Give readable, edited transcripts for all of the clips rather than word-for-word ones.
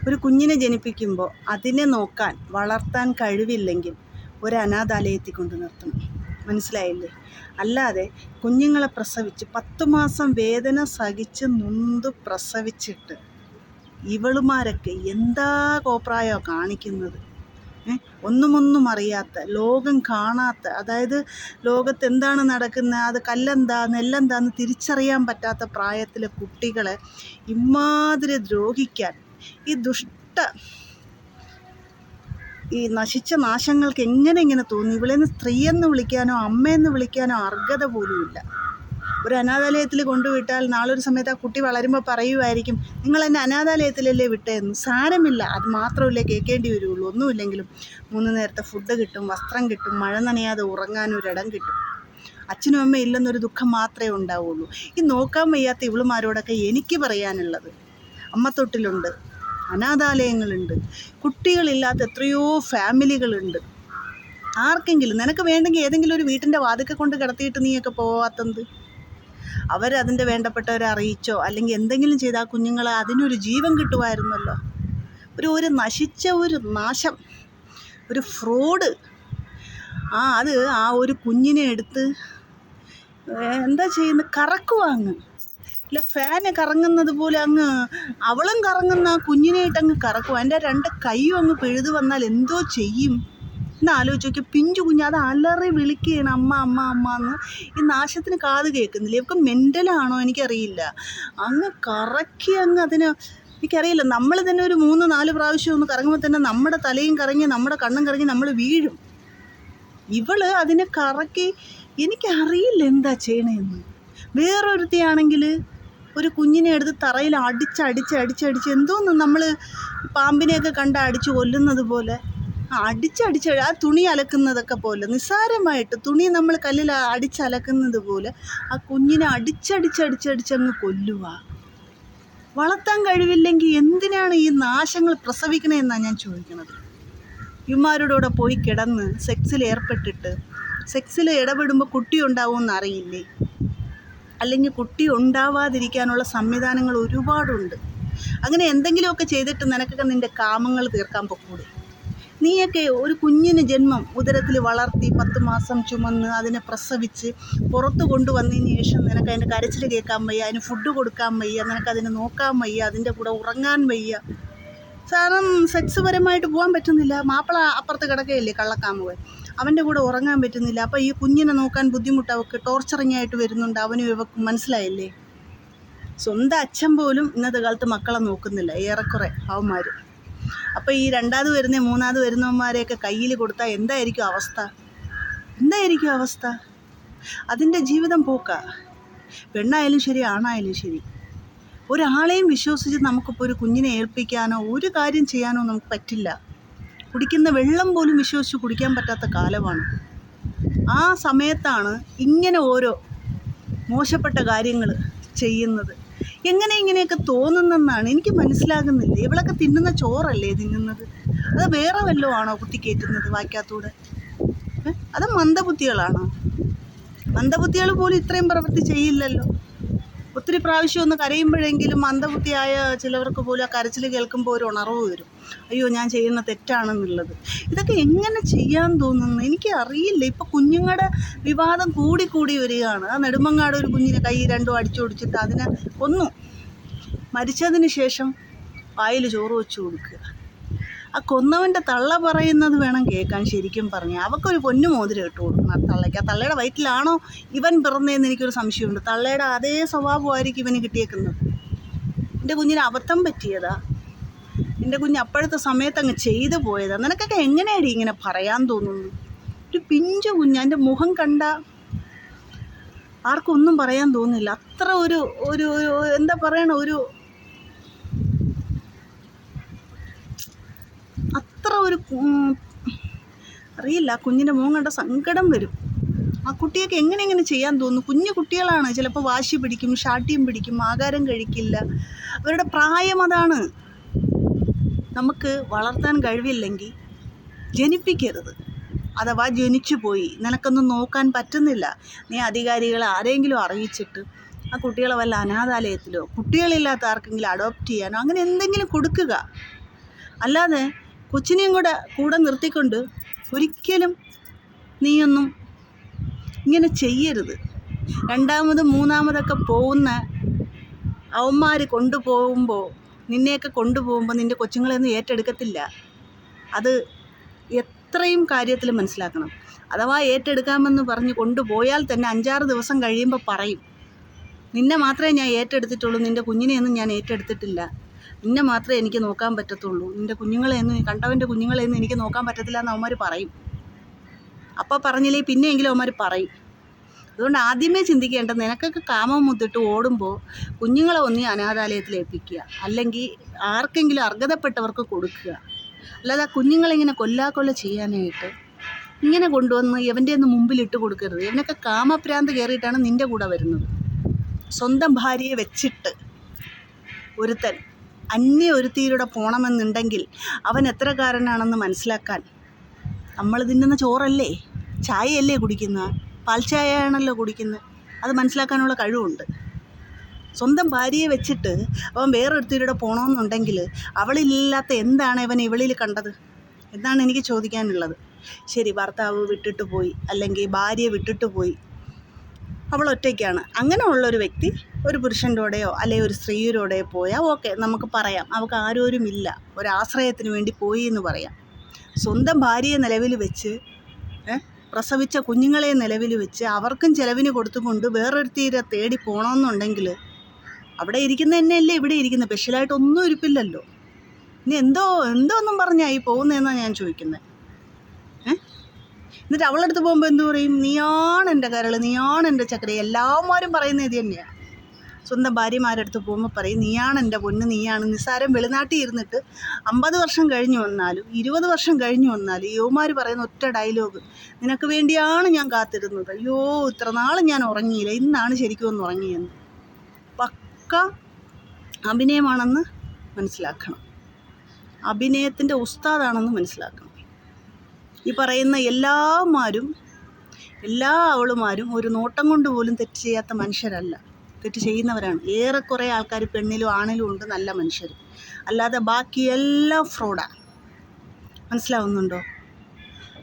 ഒരു കുഞ്ഞിനെ ജനിപ്പിക്കുമ്പോൾ അതിനെ നോക്കാൻ വളർത്താൻ കഴിവില്ലെങ്കിൽ ഒരു അനാഥാലയത്തിൽ കൊണ്ട് നിർത്തണം. മനസ്സിലായില്ലേ? അല്ലാതെ കുഞ്ഞുങ്ങളെ പ്രസവിച്ച് 10 മാസം വേദന സഹിച്ച് നൊന്ത് പ്രസവിച്ചിട്ട് ഇവളുമാരൊക്കെ എന്താ കോപ്രായോ കാണിക്കുന്നത്? ഒന്നും അറിയാത്ത, ലോകം കാണാത്ത, അതായത് ലോകത്ത് എന്താണ് നടക്കുന്നത്, അത് കല്ലെന്താ നെല്ലെന്താന്ന് തിരിച്ചറിയാൻ പറ്റാത്ത പ്രായത്തിലെ കുട്ടികളെ ഇമാതിരി ദ്രോഹിക്കാൻ ഈ നശിച്ച നാശങ്ങൾക്ക് എങ്ങനെ ഇങ്ങനെ തോന്നി? ഇവളെന്ന് സ്ത്രീയെന്ന് വിളിക്കാനോ അമ്മയെന്ന് വിളിക്കാനോ അർഹത പോലുമില്ല. ഒരു അനാഥാലയത്തിൽ കൊണ്ടുവിട്ടാൽ നാളൊരു സമയത്ത് ആ കുട്ടി വളരുമ്പോൾ പറയുമായിരിക്കും, നിങ്ങൾ എന്നെ അനാഥാലയത്തിലല്ലേ വിട്ടേന്ന്. സാരമില്ല, അത് മാത്രമല്ലേ കേൾക്കേണ്ടി വരുള്ളൂ. ഒന്നുമില്ലെങ്കിലും 3 നേരത്തെ ഫുഡ് കിട്ടും, വസ്ത്രം കിട്ടും, മഴ നനയാതെ ഉറങ്ങാനൊരിടം കിട്ടും. അച്ഛനും അമ്മയും ഇല്ലെന്നൊരു ദുഃഖം മാത്രമേ ഉണ്ടാവുള്ളൂ. ഈ നോക്കാൻ വയ്യാത്ത ഇവളുമാരോടൊക്കെ എനിക്ക് പറയാനുള്ളത്, അമ്മത്തൊട്ടിലുണ്ട്, അനാഥാലയങ്ങളുണ്ട്, കുട്ടികളില്ലാത്ത എത്രയോ ഫാമിലികളുണ്ട്. ആർക്കെങ്കിലും നിനക്ക് വേണ്ടെങ്കിൽ ഏതെങ്കിലും ഒരു വീട്ടിൻ്റെ വാതിൽക്കൽ കൊണ്ട് കിടത്തിയിട്ട് നീയൊക്കെ പോവാത്തത്? അവരതിൻ്റെ വേണ്ടപ്പെട്ടവരെ അറിയിച്ചോ അല്ലെങ്കിൽ എന്തെങ്കിലും ചെയ്താൽ കുഞ്ഞുങ്ങളെ അതിനൊരു ജീവൻ കിട്ടുമായിരുന്നല്ലോ. ഒരു നശിച്ച ഒരു നാശം, ഒരു ഫ്രോഡ്. അത് ആ ഒരു കുഞ്ഞിനെ എടുത്ത് എന്താ ചെയ്യുന്നത്? കറക്കുവാ അങ്ങ്. ഇല്ല, ഫാന് കറങ്ങുന്നത് പോലെ അങ്ങ് അവളും കറങ്ങുന്ന ആ കുഞ്ഞിനെയിട്ട് അങ്ങ് കറക്കും. എൻ്റെ 2 കൈയും അങ്ങ് പിഴുതു വന്നാൽ എന്തോ ചെയ്യും എന്ന് ആലോചിച്ച് നോക്കി. പിഞ്ചു കുഞ്ഞ് അത് അലറി വിളിക്കുകയാണ് അമ്മ അമ്മ അമ്മ എന്ന്. ഈ നാശത്തിന് കാത് കേൾക്കുന്നില്ല. ഇവർക്ക് മെൻ്റലാണോ എനിക്കറിയില്ല. അങ്ങ് കറക്കി അങ്ങ് അതിന്, എനിക്കറിയില്ല, നമ്മൾ തന്നെ ഒരു 3-4 പ്രാവശ്യം ഒന്ന് കറങ്ങുമ്പോൾ തന്നെ നമ്മുടെ തലയും കറങ്ങി നമ്മുടെ കണ്ണും കറങ്ങി നമ്മൾ വീഴും. ഇവള് അതിനെ കറക്കി, എനിക്കറിയില്ല എന്താ ചെയ്യണമെന്ന്. വേറൊരുത്തിയാണെങ്കിൽ ഒരു കുഞ്ഞിനെ എടുത്ത് തറയിൽ അടിച്ച് എന്തോന്ന് നമ്മൾ പാമ്പിനെയൊക്കെ കണ്ട് അടിച്ച് കൊല്ലുന്നത് പോലെ അടിച്ച് ആ തുണി അലക്കുന്നതൊക്കെ പോലെ നിസ്സാരമായിട്ട് തുണി നമ്മൾ കല്ലിൽ അടിച്ചലക്കുന്നത് പോലെ ആ കുഞ്ഞിനെ അടിച്ചങ്ങ് കൊല്ലുക. വളർത്താൻ കഴിവില്ലെങ്കിൽ എന്തിനാണ് ഈ നാശങ്ങൾ പ്രസവിക്കണമെന്നാണ് ഞാൻ ചോദിക്കുന്നത്. ഇവന്മാരുടെ പോയി കിടന്ന് സെക്സിൽ ഏർപ്പെട്ടിട്ട് സെക്സിൽ ഇടപെടുമ്പോൾ കുട്ടി ഉണ്ടാവുമെന്ന് അറിയില്ലേ? അല്ലെങ്കിൽ കുട്ടി ഉണ്ടാവാതിരിക്കാനുള്ള സംവിധാനങ്ങൾ ഒരുപാടുണ്ട്. അങ്ങനെ എന്തെങ്കിലുമൊക്കെ ചെയ്തിട്ട് നിനക്കൊക്കെ നിൻ്റെ കാമങ്ങൾ തീർക്കാൻ പൊക്കൂടെ? നീയൊക്കെ ഒരു കുഞ്ഞിന് ജന്മം ഉദരത്തിൽ വളർത്തി 10 മാസം ചുമന്ന് അതിനെ പ്രസവിച്ച് പുറത്ത് കൊണ്ടുവന്നതിന് ശേഷം നിനക്ക് അതിൻ്റെ കരച്ചിൽ കേൾക്കാൻ വയ്യ, അതിന് ഫുഡ് കൊടുക്കാൻ വയ്യ, നിനക്കതിനെ നോക്കാൻ വയ്യ, അതിൻ്റെ കൂടെ ഉറങ്ങാൻ വയ്യ. കാരണം സെക്സ് പരമായിട്ട് പോകാൻ പറ്റുന്നില്ല. മാപ്പിള അപ്പുറത്ത് കിടക്കുകയല്ലേ കള്ളക്കാമുകൻ, അവൻ്റെ കൂടെ ഉറങ്ങാൻ പറ്റുന്നില്ല. അപ്പോൾ ഈ കുഞ്ഞിനെ നോക്കാൻ ബുദ്ധിമുട്ട് അവൾക്ക് ടോർച്ചറിങ് ആയിട്ട് വരുന്നുണ്ട്. അവനും ഇവക്കും മനസ്സിലായില്ലേ? സ്വന്തം അച്ഛൻ പോലും ഇന്നത്തെ കാലത്ത് മക്കളെ നോക്കുന്നില്ല, ഏറെക്കുറെ അവന്മാർ. അപ്പോൾ ഈ 2ാമത് വരുന്ന 3ാമത് വരുന്നവന്മാരെയൊക്കെ കയ്യിൽ കൊടുത്താൽ എന്തായിരിക്കും അവസ്ഥ? അതിൻ്റെ ജീവിതം പോക്കാ. പെണ്ണായാലും ശരി ആണായാലും ശരി, ഒരാളെയും വിശ്വസിച്ച് നമുക്കിപ്പോൾ ഒരു കുഞ്ഞിനെ ഏൽപ്പിക്കാനോ ഒരു കാര്യം ചെയ്യാനോ നമുക്ക് പറ്റില്ല. കുടിക്കുന്ന വെള്ളം പോലും വിശ്വസിച്ച് കുടിക്കാൻ പറ്റാത്ത കാലമാണ്. ആ സമയത്താണ് ഇങ്ങനെ ഓരോ മോശപ്പെട്ട കാര്യങ്ങൾ ചെയ്യുന്നത്. ഇങ്ങനെയൊക്കെ തോന്നുന്നെന്നാണ് എനിക്ക് മനസ്സിലാകുന്നില്ല. ഇവളൊക്കെ തിന്നുന്ന ചോറല്ലേ തിന്നുന്നത്? അത് വേറെ വല്ലതും ആണോ കുത്തിക്കയറ്റുന്നത് വായ്ക്കകത്തൂടെ? അത് മന്ദബുദ്ധികളാണോ? മന്ദബുദ്ധികൾ പോലും ഇത്രയും പ്രവൃത്തി ചെയ്യില്ലല്ലോ. ഒത്തിരി പ്രാവശ്യം ഒന്ന് കരയുമ്പോഴെങ്കിലും മന്ദബുദ്ധിയായ ചിലവർക്ക് പോലും ആ കരച്ചിൽ കേൾക്കുമ്പോൾ ഒരു ഉണർവ് വരും, അയ്യോ ഞാൻ ചെയ്യുന്ന തെറ്റാണെന്നുള്ളത്. ഇതൊക്കെ എങ്ങനെ ചെയ്യാൻ തോന്നുന്നു എനിക്ക് അറിയില്ല. ഇപ്പോൾ കുഞ്ഞുങ്ങളുടെ വിവാദം കൂടി വരികയാണ്. ആ നെടുമങ്ങാട് ഒരു കുഞ്ഞിനെ കൈ 2 അടിച്ചോടിച്ചിട്ട് അതിനെ കൊന്നു. മരിച്ചതിന് ശേഷം വായിൽ ചോറ് വെച്ച് കൊടുക്കുക. ആ കൊന്നവൻ്റെ തള്ള പറയുന്നത് വേണം കേൾക്കാൻ. ശരിക്കും പറഞ്ഞാൽ അവൾക്കൊരു പൊന്നു മോതിരം ഇട്ട് കൊടുക്കണം ആ തള്ളയ്ക്ക്. ആ തള്ളയുടെ വയറ്റിലാണോ ഇവൻ പിറന്നതെന്ന് എനിക്കൊരു സംശയമുണ്ട്. തള്ളയുടെ അതേ സ്വഭാവമായിരിക്കും ഇവന് കിട്ടിയേക്കുന്നത്. എൻ്റെ കുഞ്ഞിന് അബദ്ധം പറ്റിയതാ, എൻ്റെ കുഞ്ഞ് അപ്പോഴത്തെ സമയത്ത് അങ്ങ് ചെയ്തു പോയതാ. നിനക്കൊക്കെ എങ്ങനെയാണ് ഇങ്ങനെ പറയാൻ തോന്നുന്നു? ഒരു പിഞ്ചു കുഞ്ഞ്, എൻ്റെ മുഖം കണ്ട ആർക്കും ഒന്നും പറയാൻ തോന്നില്ല. അത്ര ഒരു എന്താ പറയണ, അറിയില്ല. കുഞ്ഞിൻ്റെ മുഖം കണ്ട സങ്കടം വരും. ആ കുട്ടിയൊക്കെ എങ്ങനെ ചെയ്യാൻ തോന്നുന്നു? കുഞ്ഞു കുട്ടികളാണ്, ചിലപ്പോൾ വാശി പിടിക്കും, ശാഠ്യം പിടിക്കും, ആഹാരം കഴിക്കില്ല. അവരുടെ പ്രായം അതാണ്. നമുക്ക് വളർത്താൻ കഴിവില്ലെങ്കിൽ ജനിപ്പിക്കരുത്. അഥവാ ജനിച്ചു പോയി നിനക്കൊന്നും നോക്കാൻ പറ്റുന്നില്ല, നീ അധികാരികളെ ആരെങ്കിലും അറിയിച്ചിട്ട് ആ കുട്ടികളെ വല്ല അനാഥാലയത്തിലോ കുട്ടികളില്ലാത്ത ആർക്കെങ്കിലും അഡോപ്റ്റ് ചെയ്യാനോ അങ്ങനെ എന്തെങ്കിലും കൊടുക്കുക. അല്ലാതെ കൊച്ചിനെയും കൂടെ നിർത്തിക്കൊണ്ട് ഒരിക്കലും നീയൊന്നും ഇങ്ങനെ ചെയ്യരുത്. രണ്ടാമതും മൂന്നാമതൊക്കെ പോകുന്ന അവന്മാർ നിന്നെയൊക്കെ കൊണ്ടുപോകുമ്പോൾ നിൻ്റെ കൊച്ചുങ്ങളെയൊന്നും ഏറ്റെടുക്കത്തില്ല. അത് എത്രയും കാര്യത്തിൽ മനസ്സിലാക്കണം. അഥവാ ഏറ്റെടുക്കാമെന്ന് പറഞ്ഞ് കൊണ്ടുപോയാൽ തന്നെ 5-6 ദിവസം കഴിയുമ്പോൾ പറയും, നിന്നെ മാത്രമേ ഞാൻ ഏറ്റെടുത്തിട്ടുള്ളൂ, നിൻ്റെ കുഞ്ഞിനെയൊന്നും ഞാൻ ഏറ്റെടുത്തിട്ടില്ല, നിന്നെ മാത്രമേ എനിക്ക് നോക്കാൻ പറ്റത്തുള്ളൂ, നിൻ്റെ കണ്ടവൻ്റെ കുഞ്ഞുങ്ങളെയൊന്നും എനിക്ക് നോക്കാൻ പറ്റത്തില്ല എന്ന് അവന്മാർ പറയും. അപ്പോൾ പറഞ്ഞില്ലേ പിന്നെയെങ്കിലും അവന്മാർ പറയും. അതുകൊണ്ട് ആദ്യമേ ചിന്തിക്കേണ്ടത്, നിനക്കൊക്കെ കാമം മുത്തിട്ട് ഓടുമ്പോൾ കുഞ്ഞുങ്ങളെ ഒന്നി അനാഥാലയത്തിൽ ഏൽപ്പിക്കുക, അല്ലെങ്കിൽ ആർക്കെങ്കിലും അർഹതപ്പെട്ടവർക്ക് കൊടുക്കുക. അല്ലാതെ ആ കുഞ്ഞുങ്ങളിങ്ങനെ കൊല്ലാക്കൊല്ല ചെയ്യാനായിട്ട് ഇങ്ങനെ കൊണ്ടുവന്ന് ഇവൻ്റെ ഒന്നും മുമ്പിലിട്ട് കൊടുക്കരുത്. ഇവനൊക്കെ കാമഭ്രാന്ത് കയറിയിട്ടാണ് നിൻ്റെ കൂടെ വരുന്നത്. സ്വന്തം ഭാര്യയെ വെച്ചിട്ട് ഒരുത്തൻ ഒരുത്തിയിലൂടെ പോകണമെന്നുണ്ടെങ്കിൽ അവൻ എത്രക്കാരനാണെന്ന് മനസ്സിലാക്കാൻ നമ്മൾ തിന്നുന്ന ചോറല്ലേ, ചായയല്ലേ കുടിക്കുന്നത്, പാൽ ചായയാണല്ലോ കുടിക്കുന്നത്, അത് മനസ്സിലാക്കാനുള്ള കഴിവുണ്ട്. സ്വന്തം ഭാര്യയെ വെച്ചിട്ട് അവൻ വേറൊരുത്തിലൂടെ പോകണമെന്നുണ്ടെങ്കിൽ അവളില്ലാത്ത എന്താണ് ഇവൻ ഇവളിൽ കണ്ടത് എന്നാണ് എനിക്ക് ചോദിക്കാനുള്ളത്. ശരി, ഭർത്താവ് വിട്ടിട്ട് പോയി, അല്ലെങ്കിൽ ഭാര്യ വിട്ടിട്ട് പോയി, അവൾ ഒറ്റയ്ക്കാണ്. അങ്ങനെ ഉള്ളൊരു വ്യക്തി ഒരു പുരുഷൻ്റെ കൂടെയോ അല്ലെങ്കിൽ ഒരു സ്ത്രീയോടെയോ പോയാൽ ഓക്കെ, നമുക്ക് പറയാം അവൾക്ക് ആരോരുമില്ല, ഒരാശ്രയത്തിന് വേണ്ടി പോയി എന്ന് പറയാം. സ്വന്തം ഭാര്യയെ നിലവിൽ വെച്ച്, പ്രസവിച്ച കുഞ്ഞുങ്ങളെ നിലവിൽ വെച്ച് അവർക്കും ചിലവിന് കൊടുത്തുകൊണ്ട് വേറൊരുത്തീരെ തേടി പോകണമെന്നുണ്ടെങ്കിൽ അവിടെ ഇരിക്കുന്ന തന്നെയല്ലേ ഇവിടെ ഇരിക്കുന്നത്, സ്പെഷ്യലായിട്ടൊന്നും ഇരിപ്പില്ലല്ലോ. ഇനി എന്തോന്നും പറഞ്ഞാൽ പോകുന്നതെന്നാണ് ഞാൻ ചോദിക്കുന്നത്. എന്നിട്ട് അവളടുത്ത് പോകുമ്പോൾ എന്തു പറയും, നീയാണ് എൻ്റെ കരൾ, നീയാണ് എൻ്റെ ചക്കര. എല്ലാവരും പറയുന്നത് ഇത് തന്നെയാണ്. സ്വന്തം ഭാര്യമാരടുത്ത് പോകുമ്പോൾ പറയും, നീയാണ് എൻ്റെ പൊന്ന്, നീയാണ്. നിസ്സാരം വെളിനാട്ടിൽ ഇരുന്നിട്ട് 50 വർഷം കഴിഞ്ഞു വന്നാലും 20 വർഷം കഴിഞ്ഞു വന്നാലും യുവമാർ പറയുന്ന ഒറ്റ ഡയലോഗ്, നിനക്ക് വേണ്ടിയാണ് ഞാൻ കാത്തിരുന്നത്, അയ്യോ ഇത്ര നാൾ ഞാൻ ഉറങ്ങിയില്ല, ഇന്നാണ് ശരിക്കും ഒന്ന് ഉറങ്ങിയെന്ന്. പക്ക അഭിനയമാണെന്ന് മനസ്സിലാക്കണം, അഭിനയത്തിൻ്റെ ഉസ്താദാണെന്ന് മനസ്സിലാക്കണം. ഈ പറയുന്ന എല്ലാ അവളുമാരും ഒരു നോട്ടം കൊണ്ട് പോലും തെറ്റ് ചെയ്യാത്ത മനുഷ്യരല്ല, തെറ്റ് ചെയ്യുന്നവരാണ്. ഏറെക്കുറെ ആൾക്കാർ പെണ്ണിലും ആണിലും ഉണ്ട് നല്ല മനുഷ്യർ, അല്ലാതെ ബാക്കിയെല്ലാം ഫ്രോഡാണ്. മനസ്സിലാവുന്നുണ്ടോ?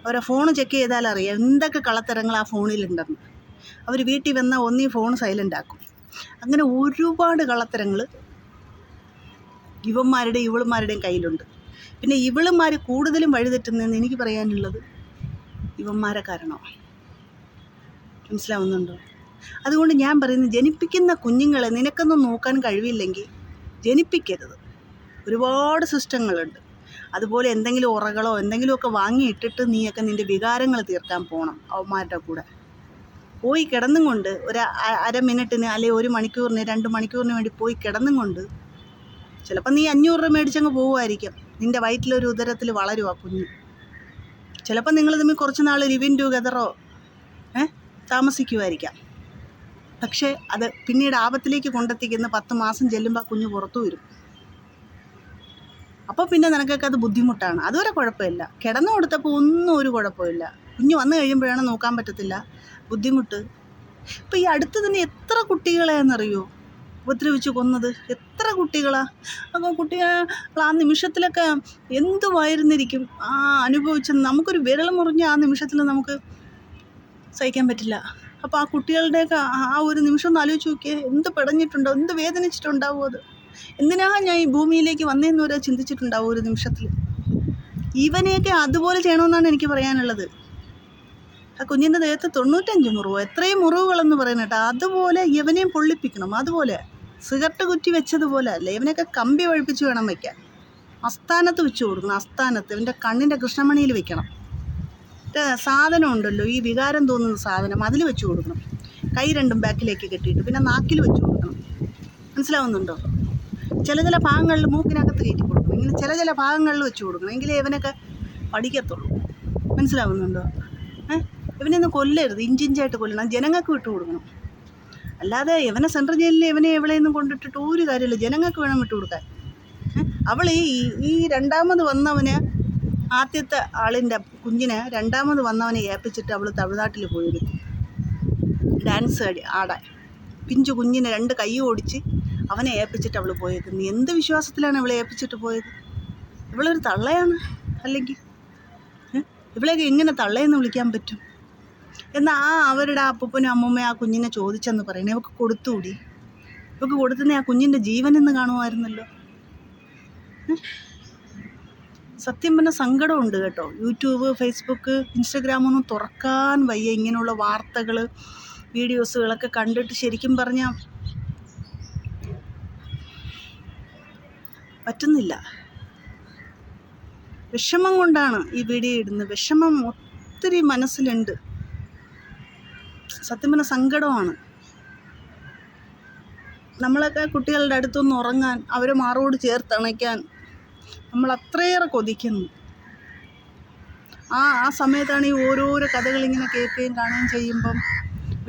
അവരെ ഫോൺ ചെക്ക് ചെയ്താൽ അറിയാം എന്തൊക്കെ കള്ളത്തരങ്ങൾ ആ ഫോണിലുണ്ടെന്ന്. അവർ വീട്ടിൽ വന്നാൽ ഒന്നീ ഫോൺ സൈലൻ്റ് ആക്കും. അങ്ങനെ ഒരുപാട് കള്ളത്തരങ്ങൾ ഇവന്മാരുടെയും ഇവളുമാരുടെയും കയ്യിലുണ്ട്. പിന്നെ ഇവളുമാർ കൂടുതലും വഴിതെറ്റുന്നതെന്ന് എനിക്ക് പറയാനുള്ളത് ഇവന്മാരെ കാരണമാണ്. മനസ്സിലാവുന്നുണ്ടോ? അതുകൊണ്ട് ഞാൻ പറയുന്നത്, ജനിപ്പിക്കുന്ന കുഞ്ഞുങ്ങളെ നിനക്കൊന്നും നോക്കാൻ കഴിവില്ലെങ്കിൽ ജനിപ്പിക്കരുത്. ഒരുപാട് സിസ്റ്റങ്ങളുണ്ട്. അതുപോലെ എന്തെങ്കിലും ഉറകളോ എന്തെങ്കിലുമൊക്കെ വാങ്ങിയിട്ടിട്ട് നീയൊക്കെ നിൻ്റെ വികാരങ്ങൾ തീർക്കാൻ പോകണം. അവന്മാരുടെ കൂടെ പോയി കിടന്നും കൊണ്ട് ഒരു അര മിനിറ്റിന് അല്ലെങ്കിൽ 1 മണിക്കൂറിന് 2 മണിക്കൂറിന് വേണ്ടി പോയി കിടന്നും കൊണ്ട് ചിലപ്പോൾ നീ 500 രൂപ മേടിച്ചങ്ങ് പോവുമായിരിക്കും. നിൻ്റെ വയറ്റിലൊരു ഉദരത്തിൽ വളരും ആ കുഞ്ഞ്. ചിലപ്പോൾ നിങ്ങൾ തമ്മിൽ കുറച്ച് നാൾ ലിവിൻ ടുഗദറോ താമസിക്കുമായിരിക്കാം. പക്ഷേ അത് പിന്നീട് ആപത്തിലേക്ക് കൊണ്ടെത്തിക്കുന്ന 10 മാസം ചെല്ലുമ്പോൾ ആ കുഞ്ഞ് പുറത്തു വരും. അപ്പോൾ പിന്നെ നിനക്കൊക്കെ അത് ബുദ്ധിമുട്ടാണ്. അതുവരെ കുഴപ്പമില്ല, കിടന്നു കൊടുത്തപ്പോൾ ഒന്നും ഒരു കുഴപ്പമില്ല. കുഞ്ഞ് വന്നു കഴിയുമ്പോഴാണ് നോക്കാൻ പറ്റത്തില്ല, ബുദ്ധിമുട്ട്. ഇപ്പോൾ ഈ അടുത്ത് തന്നെ എത്ര കുട്ടികളെയെന്നറിയോ ഉപദ്രവിച്ച് കൊന്നത്, എത്ര കുട്ടികളാണ്. അപ്പോൾ കുട്ടികൾ ആ നിമിഷത്തിലൊക്കെ എന്തുമായിരുന്നിരിക്കും അനുഭവിച്ചത്. നമുക്കൊരു വിരൽ മുറിഞ്ഞ ആ നിമിഷത്തിൽ നമുക്ക് സഹിക്കാൻ പറ്റില്ല. അപ്പോൾ ആ കുട്ടികളുടെയൊക്കെ ആ ഒരു നിമിഷം ഒന്ന് ആലോചിച്ച് നോക്കിയേ, എന്ത് പിടഞ്ഞിട്ടുണ്ടോ, എന്ത് വേദനിച്ചിട്ടുണ്ടാവും. അത് എന്തിനാണ് ഞാൻ ഈ ഭൂമിയിലേക്ക് വന്നതെന്ന് വരെ ചിന്തിച്ചിട്ടുണ്ടാവും ഒരു നിമിഷത്തിൽ. ഇവനെയൊക്കെ അതുപോലെ ചെയ്യണമെന്നാണ് എനിക്ക് പറയാനുള്ളത്. ആ കുഞ്ഞിൻ്റെ ദേഹത്ത് 95 മുറിവോ എത്രയും മുറിവുകളെന്ന് പറയുന്നത്, അതുപോലെ ഇവനെയും പൊള്ളിപ്പിക്കണം. അതുപോലെ സിഗരറ്റ് കുറ്റി വെച്ചതുപോലെ അല്ല, ഇവനെയൊക്കെ കമ്പി വഴിപ്പിച്ച് വേണം വയ്ക്കാൻ. അസ്ഥാനത്ത് വെച്ച് കൊടുക്കണം, അസ്ഥാനത്ത് ഇവൻ്റെ കണ്ണിൻ്റെ കൃഷ്ണമണിയിൽ വെക്കണം. സാധനം ഉണ്ടല്ലോ, ഈ വികാരം തോന്നുന്ന സാധനം, അതിൽ വെച്ച് കൊടുക്കണം. കൈ രണ്ടും ബാക്കിലേക്ക് കെട്ടിയിട്ട് പിന്നെ നാക്കിൽ വെച്ച് കൊടുക്കണം. മനസ്സിലാവുന്നുണ്ടോ? ചില ഭാഗങ്ങളിൽ മൂക്കിനകത്ത് കയറ്റി കൊടുക്കണം. ഇങ്ങനെ ചില ഭാഗങ്ങളിൽ വെച്ച് കൊടുക്കണം, എങ്കിലേ ഇവനൊക്കെ പഠിക്കത്തുള്ളൂ. മനസ്സിലാവുന്നുണ്ടോ? ഇവനെയൊന്നും കൊല്ലരുത്, ഇഞ്ചിഞ്ചായിട്ട് കൊല്ലണം, ജനങ്ങൾക്ക് വിട്ടു കൊടുക്കണം. അല്ലാതെ ഇവനെ സെൻട്രൽ ജയിലിൽ ഇവനെ എവിടെയൊന്നും കൊണ്ടിട്ടിട്ട് ഒരു കാര്യമില്ല, ജനങ്ങൾക്ക് വേണം വിട്ടു കൊടുക്കാൻ. അവൾ ഈ രണ്ടാമത് വന്നവന്, ആദ്യത്തെ ആളിൻ്റെ കുഞ്ഞിനെ രണ്ടാമത് വന്നവനെ ഏൽപ്പിച്ചിട്ട് അവൾ തമിഴ്നാട്ടിൽ പോയിരിക്കും ഡാൻസ് ആടാൻ. പിഞ്ചു കുഞ്ഞിനെ 2 കൈ ഓടിച്ച് അവനെ ഏൽപ്പിച്ചിട്ട് അവൾ പോയേക്കുന്നു. എന്ത് വിശ്വാസത്തിലാണ് അവളെ ഏൽപ്പിച്ചിട്ട് പോയത്? ഇവളൊരു തള്ളയാണ് അല്ലെങ്കിൽ ഇവളെയൊക്കെ എങ്ങനെ തള്ളയെന്ന് വിളിക്കാൻ പറ്റും? എന്നാൽ അവരുടെ അപ്പൂപ്പനും അമ്മൂമ്മയും ആ കുഞ്ഞിനെ ചോദിച്ചെന്ന് പറയണേ, ഇവൾക്ക് കൊടുത്തുകൂടി? ഇവൾക്ക് കൊടുത്തുന്ന ആ കുഞ്ഞിൻ്റെ ജീവനെന്ന് കാണുമായിരുന്നല്ലോ. സത്യം പറഞ്ഞ സങ്കടമുണ്ട് കേട്ടോ. യൂട്യൂബ്, ഫേസ്ബുക്ക്, ഇൻസ്റ്റഗ്രാമൊന്നും തുറക്കാൻ വയ്യ. ഇങ്ങനെയുള്ള വാർത്തകൾ, വീഡിയോസുകളൊക്കെ കണ്ടിട്ട് ശരിക്കും പറഞ്ഞാൽ പറ്റുന്നില്ല. വിഷമം കൊണ്ടാണ് ഈ വീഡിയോ ഇടുന്നത്. വിഷമം ഒത്തിരി മനസ്സിലുണ്ട്. സത്യം പറഞ്ഞ സങ്കടമാണ്. നമ്മളൊക്കെ കുട്ടികളുടെ അടുത്തൊന്ന് ഉറങ്ങാൻ, അവരെ മാറോട് ചേർത്തണയ്ക്കാൻ നമ്മൾ അത്രയേറെ കൊതിക്കുന്നു. ആ സമയത്താണ് ഈ ഓരോരോ കഥകളിങ്ങനെ കേൾക്കുകയും കാണുകയും ചെയ്യുമ്പം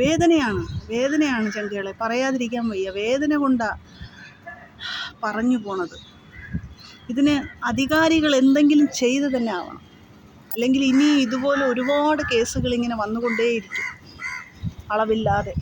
വേദനയാണ് ചങ്കുകളെ, പറയാതിരിക്കാൻ വയ്യ. വേദന കൊണ്ടാണ് പറഞ്ഞു പോണത്. ഇതിന് അധികാരികൾ എന്തെങ്കിലും ചെയ്ത് തന്നെ ആവണം. അല്ലെങ്കിൽ ഇനി ഇതുപോലെ ഒരുപാട് കേസുകൾ ഇങ്ങനെ വന്നുകൊണ്ടേയിരിക്കും അളവില്ലാതെ.